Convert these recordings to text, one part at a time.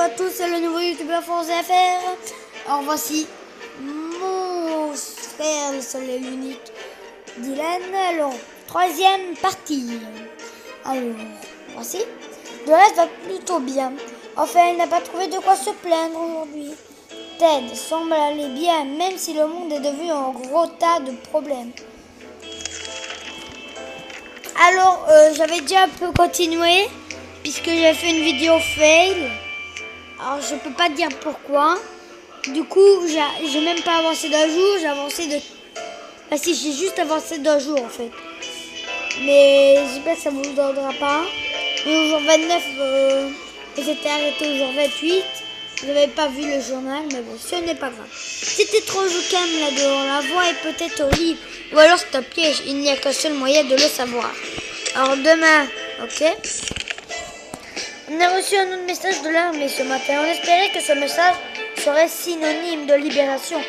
à tous, c'est le nouveau youtubeur France FR. Alors voici mon frère, le seul et l'unique, Dylan. Alors, troisième partie. Alors, voici. Le reste va plutôt bien. Enfin, il n'a pas trouvé de quoi se plaindre aujourd'hui. Ted semble aller bien, même si le monde est devenu un gros tas de problèmes. Alors, j'avais déjà un peu continué, puisque j'ai fait une vidéo fail. Alors, je peux pas dire pourquoi. Du coup, j'ai même pas avancé d'un jour, j'ai avancé de... Ah si, j'ai juste avancé d'un jour, en fait. Mais j'espère que ça vous donnera pas. Et au jour 29, j'étais arrêté au jour 28. Vous n'avez pas vu le journal, mais bon, ce n'est pas grave. C'était trop calme là-dehors, la voie est peut-être au lit. Ou alors c'est un piège, il n'y a qu'un seul moyen de le savoir. Alors demain, ok. On a reçu un autre message de l'armée ce matin. On espérait que ce message serait synonyme de libération.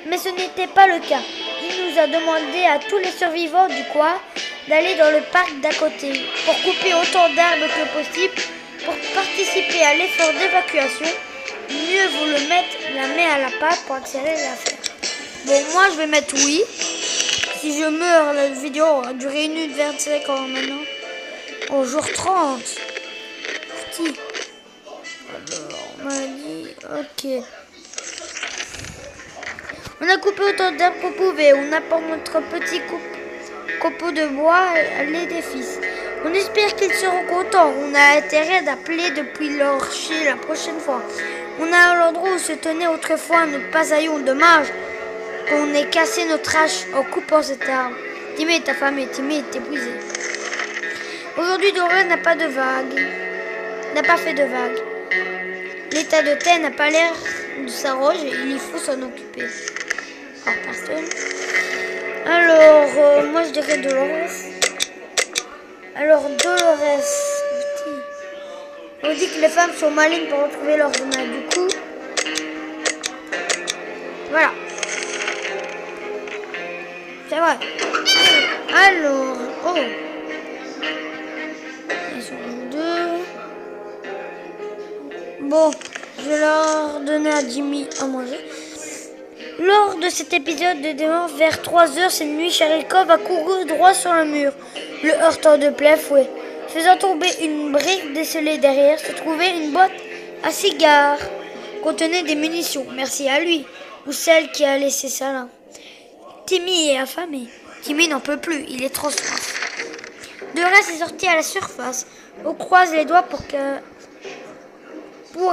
Mais ce n'était pas le cas. Il nous a demandé à tous les survivants du coin d'aller dans le parc d'à côté pour couper autant d'arbres que possible pour participer à l'effort d'évacuation. Mieux vaut le mettre la main à la pâte pour accélérer l'affaire. Bon, moi je vais mettre oui. Si je meurs, la vidéo aura duré 1 minute 25 ans maintenant. Au jour 30. Petit. Alors, on m'a dit, ok. On a coupé autant d'arbres qu'on pouvait. On apporte notre petit copeau de bois à l'édifice. On espère qu'ils seront contents. On a intérêt d'appeler depuis leur chez la prochaine fois. On a l'endroit où se tenait autrefois notre pasaillon. Dommage qu'on ait cassé notre hache en coupant cet arbre. Timmy est affamé, Timmy est épuisé. Aujourd'hui, Dora n'a pas de vague. N'a pas fait de vague. L'état de terre n'a pas l'air de s'arroger et il faut s'en occuper. Alors, personne. Alors, moi je dirais Dolores. Alors, Dolores. On dit que les femmes sont malines pour retrouver leurs humains. Du coup, voilà. C'est vrai. Alors, oh. Ils sont deux. Bon, je vais leur donner à Jimmy à manger. Lors de cet épisode de démon, vers 3h cette nuit, Sharikov a couru droit sur le mur, le heurtant de plein fouet. Faisant tomber une brique décelée derrière, se trouvait une boîte à cigares, contenait des munitions, merci à lui, ou celle qui a laissé ça là. Timmy est affamé. Timmy n'en peut plus, il est trop soif. Dora est sortie à la surface. On croise les doigts pour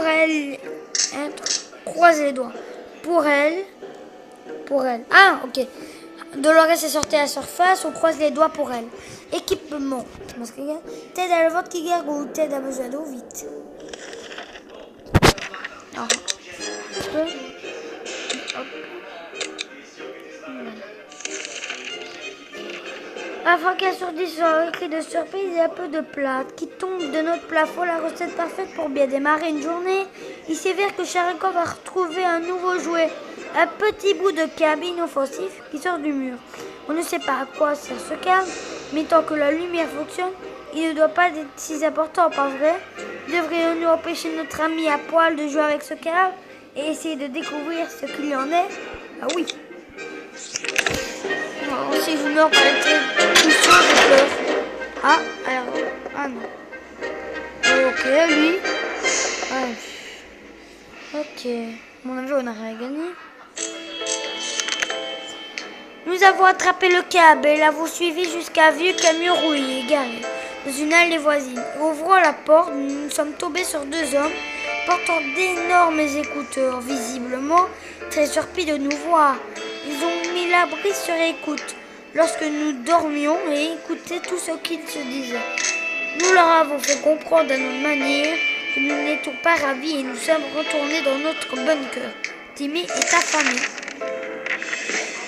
elle... croise les doigts. Pour elle. Ah, ok. Dolores est sortie à la surface, on croise les doigts pour elle. Équipement. Ted a le ventre qui gargouille, Ted a besoin d'eau vite. Alors, afin qu'elle surgisse sur un cri de surprise, il y a peu de plâtre qui tombe de notre plafond, la recette parfaite pour bien démarrer une journée. Il s'avère que Sharikov a retrouvé un nouveau jouet, un petit bout de câble inoffensif qui sort du mur. On ne sait pas à quoi sert ce câble, mais tant que la lumière fonctionne, il ne doit pas être si important, pas vrai? Devrions-nous empêcher notre ami à poil de jouer avec ce câble et essayer de découvrir ce qu'il y en est? Ah oui. Non, si je meurs par tout ça, je pleure. Ah, alors, ah non. Ok, lui. Ouais. Ok. Mon avis, on n'a rien gagné. Nous avons attrapé le câble et l'avons suivi jusqu'à un vieux camion rouillé, garé dans une allée voisine. Ouvrant la porte, nous sommes tombés sur 2 hommes portant d'énormes écouteurs, visiblement très surpris de nous voir. Ils ont mis l'abri sur écoute lorsque nous dormions et écoutaient tout ce qu'ils se disaient. Nous leur avons fait comprendre à notre manière que nous n'étions pas ravis et nous sommes retournés dans notre bunker. Timmy est affamé.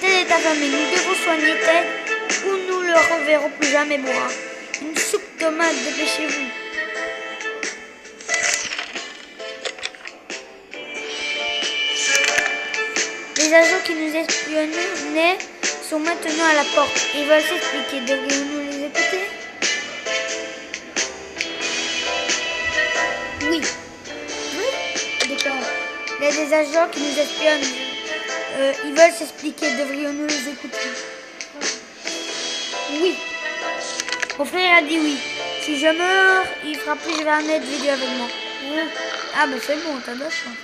Ted est affamé. Nous devons soigner Ted ou nous le reverrons plus jamais boire. Une soupe tomate, dépêchez-vous. Les agents qui nous espionnaient sont maintenant à la porte. Ils veulent s'expliquer. Devrions-nous les écouter? Oui. Il y a des agents qui nous espionnent. Ils veulent s'expliquer. Devrions-nous les écouter? Oui. Mon frère a dit oui. Si je meurs, il fera plus jamais de vidéo avec moi. Ah ben c'est bon, t'as de la chance.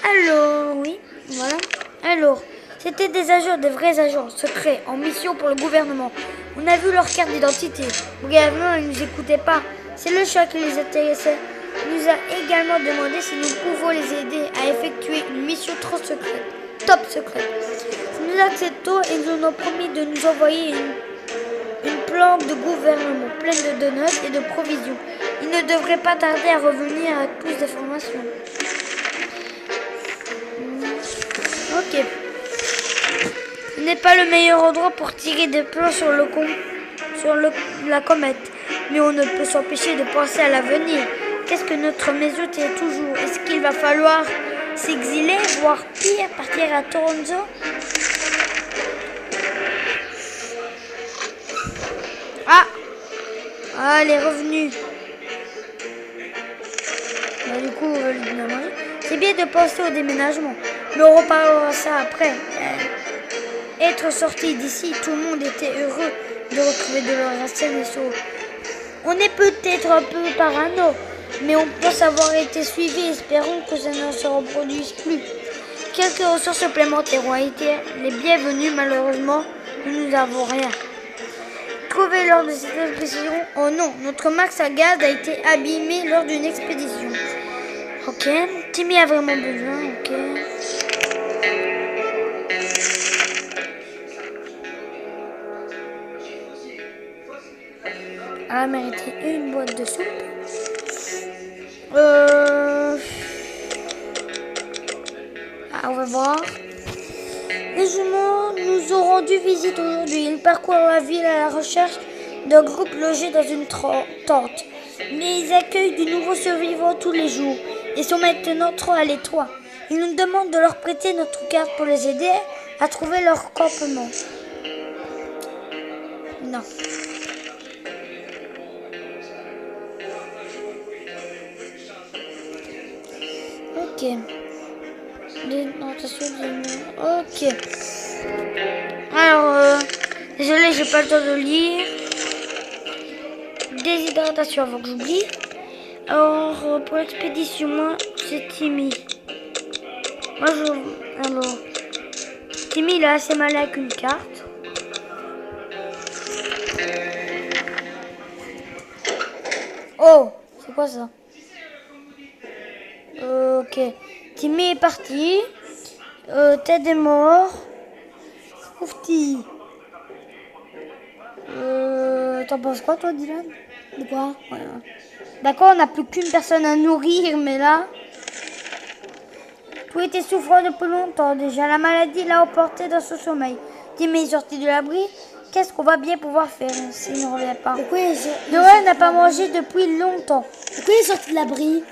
Alors, oui, voilà. Alors, c'était des agents, des vrais agents secrets en mission pour le gouvernement. On a vu leur carte d'identité. Brièvement, ils ne nous écoutaient pas. C'est le choix qui les intéressait. Il nous a également demandé si nous pouvons les aider à effectuer une mission trop secrète, top secrète. Si nous acceptons, ils nous ont promis de nous envoyer une planque de gouvernement pleine de donuts et de provisions. Ils ne devraient pas tarder à revenir avec plus d'informations. Ok. Ce n'est pas le meilleur endroit pour tirer des plans sur la comète. Mais on ne peut s'empêcher de penser à l'avenir. Qu'est-ce que notre maison est toujours? Est-ce qu'il va falloir s'exiler, voire pire, partir à Toronto? Ah, elle est revenue. Bah, du coup, on va lui donner à manger. C'est bien de penser au déménagement, mais on reparlera ça après. Être sorti d'ici, tout le monde était heureux de retrouver de leur racine et sauve. On est peut-être un peu parano, mais on pense avoir été suivis. Espérons que ça ne se reproduise plus. Quelques ressources supplémentaires ont été les bienvenues. Malheureusement, nous n'avons rien trouvé lors de cette expédition. Oh non, notre max à gaz a été abîmé lors d'une expédition. Ok, Timmy a vraiment besoin, ok. Elle a mérité une boîte de soupe. On va voir. Les jumeaux nous ont rendu visite aujourd'hui. Ils parcourent la ville à la recherche d'un groupe logé dans une tente. Mais ils accueillent de nouveaux survivants tous les jours et sont maintenant trop à l'étroit. Ils nous demandent de leur prêter notre carte pour les aider à trouver leur campement. Non. Ok. Ok. Alors, désolé, j'ai pas le temps de lire. Déshydratation avant que j'oublie. Alors, pour l'expédition, moi, c'est Timmy. Alors, Timmy, il est assez mal avec une carte. Oh, c'est quoi ça? Ok. Timmy est parti. Ted est mort. Oufti. T'en penses quoi, toi, Dylan? De quoi? Voilà. D'accord, on n'a plus qu'une personne à nourrir, mais là... Tout était souffrant depuis longtemps déjà. La maladie l'a emporté dans son sommeil. Timmy est sorti de l'abri. Qu'est-ce qu'on va bien pouvoir faire s'il ne revient pas? Noël n'a pas mangé depuis longtemps. Pourquoi il est sorti de l'abri?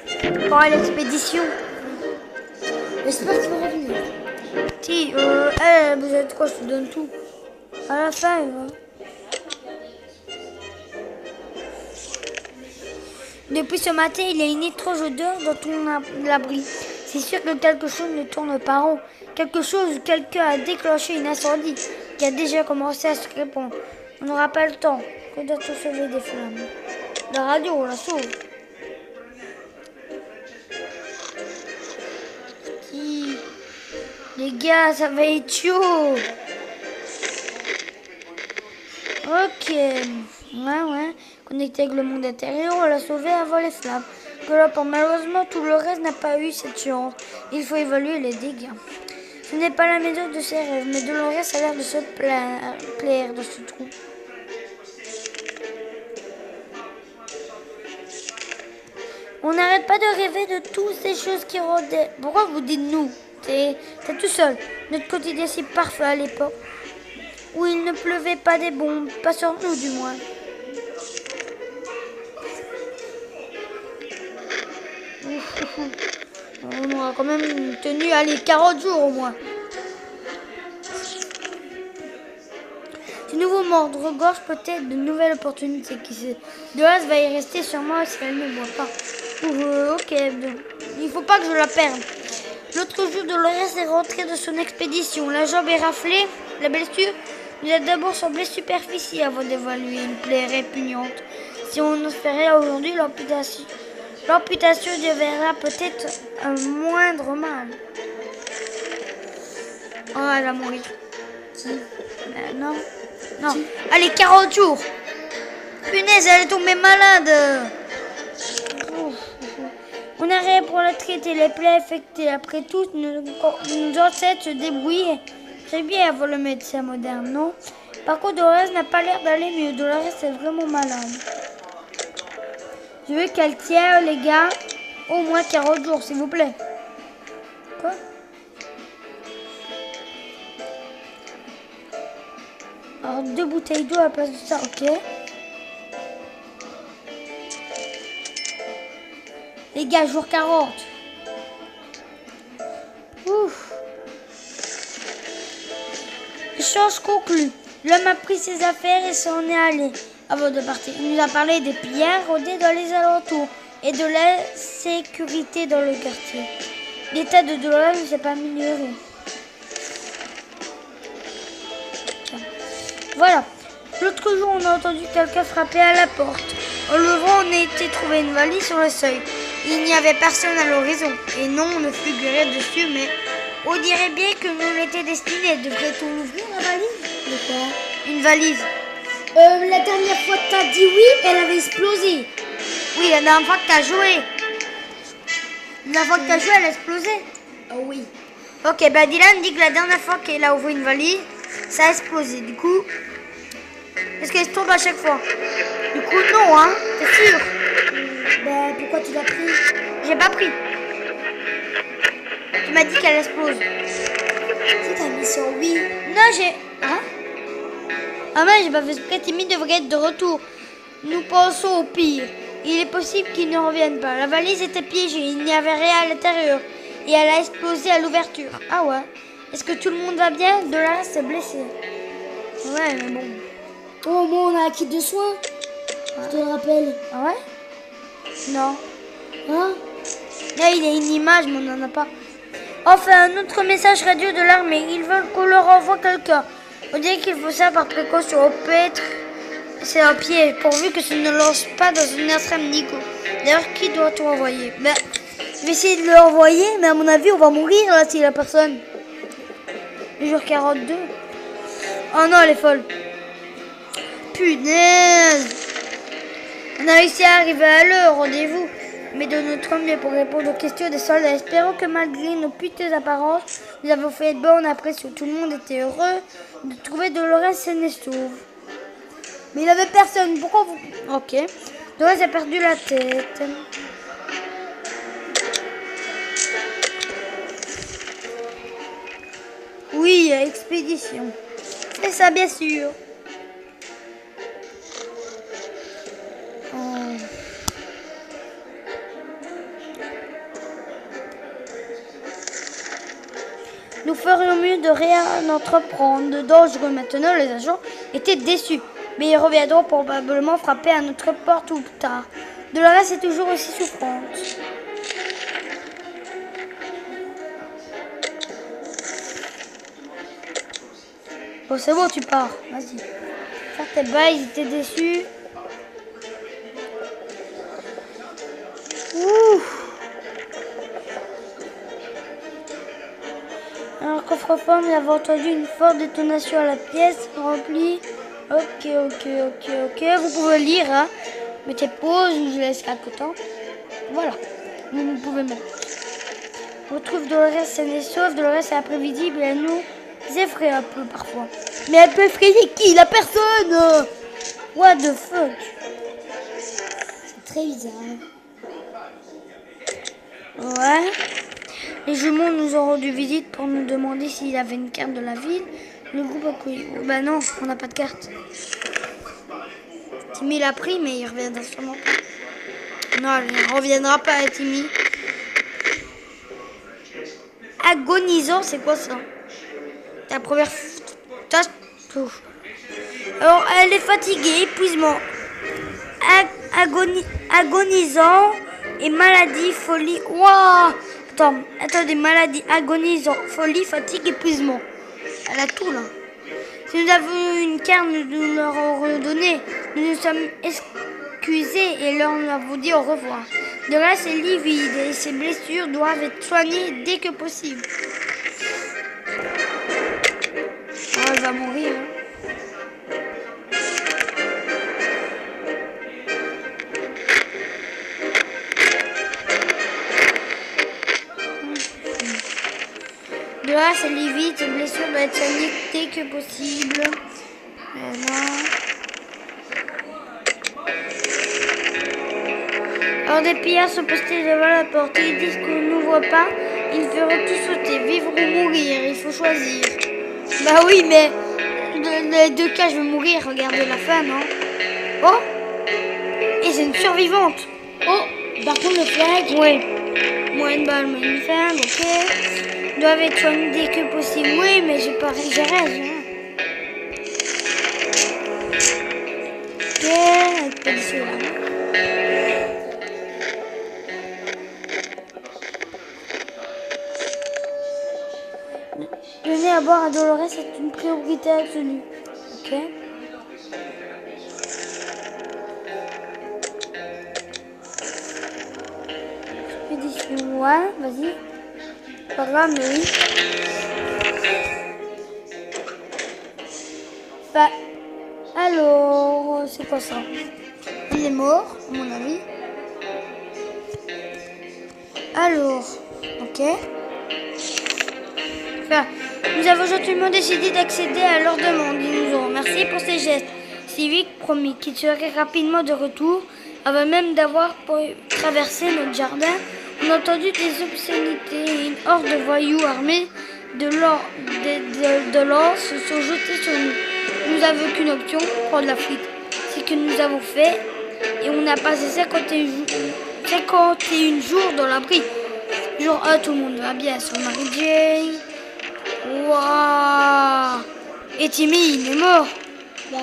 Pour l'expédition. J'espère qu'il va revenir. Si, vous êtes quoi? Je te donne tout. À la fin, Depuis ce matin, il y a une étrange odeur dans ton abri. C'est sûr que quelque chose ne tourne pas rond. Quelque chose, quelqu'un a déclenché un incendie qui a déjà commencé à se répandre. On n'aura pas le temps. Que doit-on sauver des flammes? La radio, on la sauve. Les gars, ça va être chaud. Ok. Ouais. Connecté avec le monde intérieur, on l'a sauvé avant les flammes. Malheureusement, tout le reste n'a pas eu cette chance. Il faut évaluer les dégâts. Ce n'est pas la maison de ses rêves, mais de l'en reste a l'air de se plaire dans ce trou. On n'arrête pas de rêver de toutes ces choses qui rôdaient. Pourquoi vous dites nous? T'es tout seul. Notre quotidien si parfait à l'époque où il ne pleuvait pas des bombes, pas sur nous du moins. On aura quand même tenu, allez, 40 jours au moins. Ce nouveau mordre-gorge peut-être de nouvelles opportunités. Qui sait. Doras va y rester sûrement si elle ne boit pas. Ok, il faut pas que je la perde. L'autre jour, Dolores est rentrée de son expédition. La jambe est raflée. La blessure nous a d'abord semblé superficielle avant d'évaluer une plaie répugnante. Si on ne fait rien aujourd'hui, l'amputation deviendra peut-être un moindre mal. Oh, elle va mourir. Qui? Non. Non. Allez, 40 jours. Punaise, elle est tombée malade. On a rien pour la traiter, les plaies infectées. Après tout, nos ancêtres se débrouillaient très bien avant le médecin moderne, non? Par contre, Dolores n'a pas l'air d'aller mieux. Dolores est vraiment malade. Je veux qu'elle tienne, les gars, au moins 40 jours, s'il vous plaît. Quoi? Alors, 2 bouteilles d'eau à la place de ça, ok. Les gars, jour 40. Ouf. Échange conclu. L'homme a pris ses affaires et s'en est allé. Avant de partir, il nous a parlé des pillards rôdés dans les alentours et de l'insécurité dans le quartier. L'état de Dolores ne s'est pas amélioré. Voilà. L'autre jour, on a entendu quelqu'un frapper à la porte. En levant, on a été trouver une valise sur le seuil. Il n'y avait personne à l'horizon. Et non, on ne figurait dessus, mais on dirait bien que nous l'étions destinés. Devrait-on l'ouvrir, la valise? De quoi? Une valise. La dernière fois que t'as dit oui, elle avait explosé. Oui, la dernière fois que t'as joué. La dernière fois que t'as joué, elle a explosé. Ah oui. Ok, bah Dylan dit que la dernière fois qu'elle a ouvert une valise, ça a explosé. Du coup, est-ce qu'elle se tombe à chaque fois? Du coup, non, hein. T'es sûr? Ben, pourquoi tu l'as pris? J'ai pas pris. Tu m'as dit qu'elle explose. Si t'as mis sur oui. Non, j'ai... Hein? Ah mais j'ai pas fait exprès, Timmy devrait être de retour. Nous pensons au pire. Il est possible qu'il ne revienne pas. La valise était piégée, il n'y avait rien à l'intérieur. Et elle a explosé à l'ouverture. Ah ouais. Est-ce que tout le monde va bien? Dolores s'est blessée. Ouais, mais bon. Oh, moi, on a un kit de soins. Je te le rappelle. Ah ouais? Non. Hein? Là, il y a une image, mais on n'en a pas. Enfin, un autre message radio de l'armée. Ils veulent qu'on leur envoie quelqu'un. On dirait qu'il faut ça par précaution. Au peut-être c'est un pied, pourvu que ça ne lance pas dans une extrême nico. D'ailleurs, qui doit-on envoyer? Ben, je vais essayer de le envoyer, mais à mon avis, on va mourir là si la personne. Le jour 42. Oh non, elle est folle. Punaise! On a réussi à arriver à l'heure, rendez-vous. Mais de notre mieux pour répondre aux questions des soldats. Espérons que malgré nos piteuses apparences, nous avons fait de bonnes impressions. Tout le monde était heureux de trouver Dolores saine et sauve. Mais il n'y avait personne. Pourquoi vous... Ok. Dolores a perdu la tête. Oui, expédition. C'est ça, bien sûr. Nous ferions mieux de rien entreprendre de dangereux. Maintenant, les agents étaient déçus. Mais ils reviendront probablement frapper à notre porte ou plus tard. Dolores est toujours aussi souffrante. Bon, c'est bon, tu pars. Vas-y. Faire tes bails, ils étaient déçus. Ouh. Alors, coffre-fort, nous avons entendu une forte détonation à la pièce remplie. Ok. Vous pouvez lire, hein. Mettez pause, je vous laisse quelques temps. Voilà. Vous pouvez mettre. On retrouve Dolores saine et sauve. Dolores est imprévisible et elle nous effraie un peu parfois. Mais elle peut effrayer qui? La personne. What the fuck? C'est très bizarre. Ouais. Les jumeaux nous ont rendu visite pour nous demander s'il y avait une carte de la ville. Le groupe a couillé. Oh, bah non, on n'a pas de carte. Timmy l'a pris, mais il reviendra sûrement pas. Non, il ne reviendra pas, Timmy. Agonisant, c'est quoi ça? La première tâche. Alors, elle est fatiguée, épuisement. Agonisant et maladie, folie. Waouh! Attends, des maladies agonisant, folie, fatigue, épuisement. Elle a tout là. Si nous avons une carte, nous leur avons donné. Nous nous sommes excusés et leur avons dit au revoir. De là, c'est livide et ses blessures doivent être soignées dès que possible. Oh, elle va mourir. Hein. De là, c'est livide, ses blessures doivent être soignées dès que possible. Alors des pillards sont postés devant la porte. Ils disent qu'on ne nous voit pas. Ils feront tout sauter, vivre ou mourir. Il faut choisir. Bah oui, mais dans les deux cas, je vais mourir. Regardez la fin, non? Oh! Et c'est une survivante. Oh, par contre, le flingue. Oui. Moins une balle, moins une flingue, ok. Doivent être soignés dès que possible. Oui, mais j'ai pas reste. Ok, avec pas d'ici là. Donner à boire à Dolores est une priorité absolue. Ok. Expédition, ouais, vas-y. Pas grave, mais oui. Bah, alors, c'est quoi ça? Il est mort, à mon avis. Alors, ok. Enfin, nous avons gentiment décidé d'accéder à leur demande. Ils nous ont remercié pour ces gestes civiques, promis qu'ils seraient rapidement de retour. Avant même d'avoir traversé notre jardin, on a entendu des obscénités et une horde de voyous armés de lances se sont jetés sur nous. Nous n'avons qu'une option, prendre la fuite. C'est ce que nous avons fait et on a passé 51 jours dans l'abri. Jour 1, tout le monde va bien sur Mary Jane. Waouh! Et Timmy, il est mort. Bah,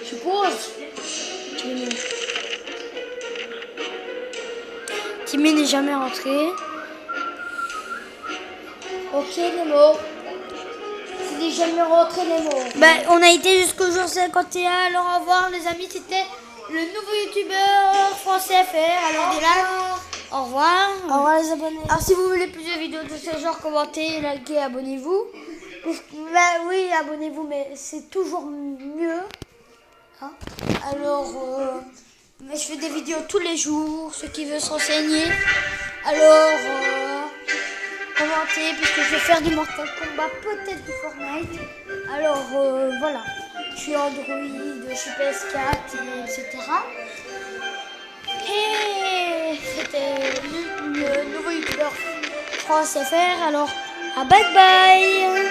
je suppose. Timmy n'est jamais rentré. Ok, il est mort. S'il n'est jamais rentré, il est mort. Ben, on a été jusqu'au jour 51. Alors au revoir les amis, c'était le nouveau youtubeur français FR. Alors des là. Au revoir. Au revoir les abonnés. Alors si vous voulez plus de vidéos de ce genre, commentez, likez, abonnez-vous. Ben oui, abonnez-vous, mais c'est toujours mieux. Hein? Alors, mais je fais des vidéos tous les jours, ceux qui veulent se renseigner. Alors, commentez, puisque je vais faire du Mortal Kombat, peut-être du Fortnite. Alors, voilà. Je suis Android, je suis PS4, etc. Et c'était le nouveau youtubeur France FR. Alors, à bye bye.